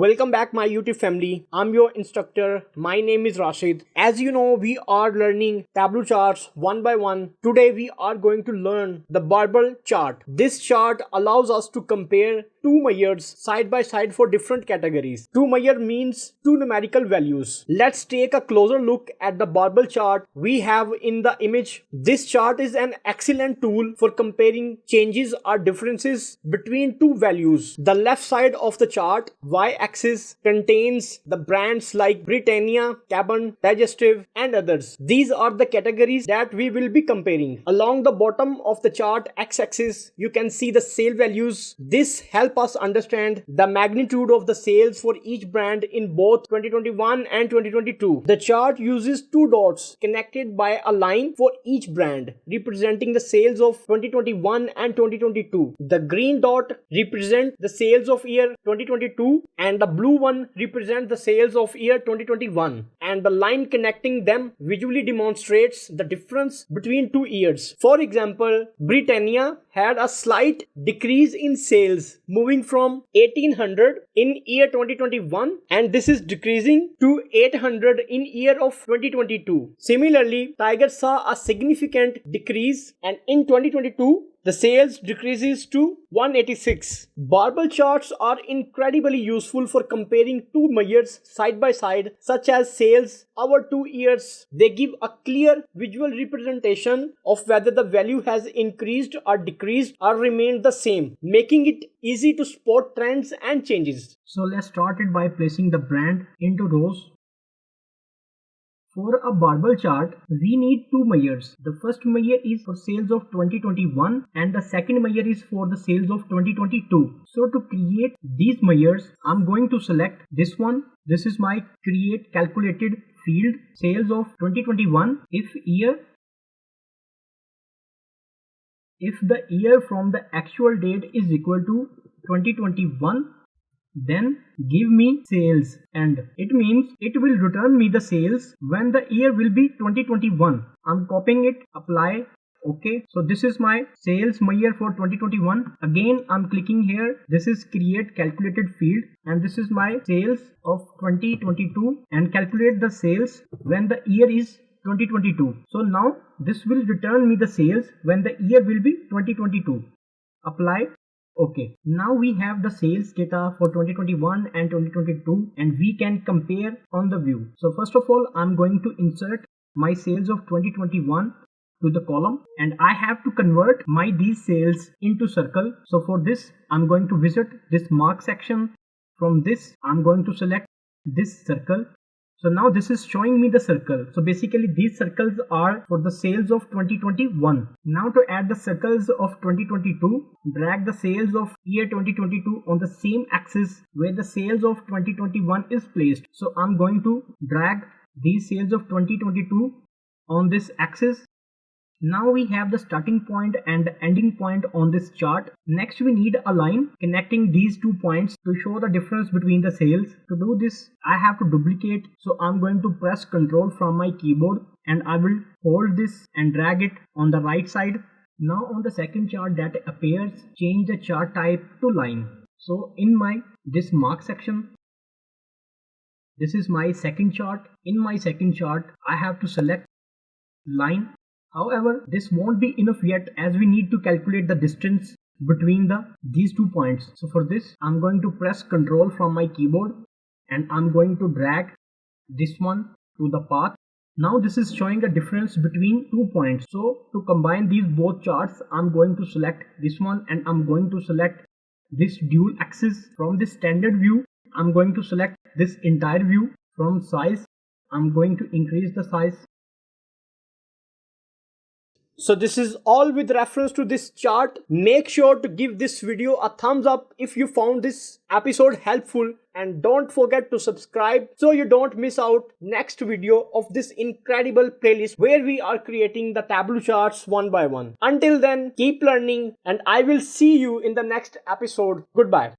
Welcome back my YouTube family. I'm your instructor. My name is Rashid. As you know, we are learning Tableau charts one by one. Today we are going to learn the Barbell chart. This chart allows us to compare two measures side by side for different categories. Two measure means two numerical values. Let's take a closer look at the Barbell chart we have in the image. This chart is an excellent tool for comparing changes or differences between two values. The left side of the chart, y-axis, contains the brands like Britannia, Cabin, Digestive and others. These are the categories that we will be comparing. Along the bottom of the chart, x-axis, you can see the sale values. This helps us understand the magnitude of the sales for each brand in both 2021 and 2022. The chart uses two dots connected by a line for each brand, representing the sales of 2021 and 2022. The green dot represents the sales of year 2022 and the blue one represents the sales of year 2021, and the line connecting them visually demonstrates the difference between two years. For example, Britannia had a slight decrease in sales, moving from 1800 in year 2021 and this is decreasing to 800 in year of 2022. Similarly, Tiger saw a significant decrease and in 2022 the sales decreases to 186. Barbell charts are incredibly useful for comparing two measures side by side, such as sales over 2 years. They give a clear visual representation of whether the value has increased or decreased or remained the same, making it easy to spot trends and changes. So let's start it by placing the brand into rows. For a barbell chart, we need two measures. The first measure is for sales of 2021 and the second measure is for the sales of 2022. So to create these measures, I'm going to select this one. This is my create calculated field, sales of 2021. If the year from the actual date is equal to 2021, then give me sales, and it means it will return me the sales when the year will be 2021. I'm copying it, apply, okay. So this is my sales measure for 2021. Again, I'm clicking here. This is create calculated field and this is my sales of 2022 and calculate the sales when the year is 2022. So now this will return me the sales when the year will be 2022. Apply. Okay, now we have the sales data for 2021 and 2022 and we can compare on the view. So first of all, I'm going to insert my sales of 2021 to the column and I have to convert these sales into circle. So for this, I'm going to visit this mark section. From this, I'm going to select this circle. So now this is showing me the circle. So basically these circles are for the sales of 2021. Now to add the circles of 2022, drag the sales of year 2022 on the same axis where the sales of 2021 is placed. So I'm going to drag these sales of 2022 on this axis. Now we have the starting point and the ending point on this chart. Next we need a line connecting these 2 points to show the difference between the sales. To do this, I have to duplicate. So I'm going to press Ctrl from my keyboard and I will hold this and drag it on the right side. Now on the second chart that appears, change the chart type to line. So in this mark section, this is my second chart. In my second chart, I have to select line. However, this won't be enough yet as we need to calculate the distance between these 2 points. So for this, I'm going to press Ctrl from my keyboard and I'm going to drag this one to the path. Now this is showing a difference between 2 points. So to combine these both charts, I'm going to select this one and I'm going to select this dual axis. From this standard view, I'm going to select this entire view. From size, I'm going to increase the size. So this is all with reference to this chart. Make sure to give this video a thumbs up if you found this episode helpful and don't forget to subscribe so you don't miss out next video of this incredible playlist where we are creating the Tableau charts one by one. Until then, keep learning and I will see you in the next episode. Goodbye.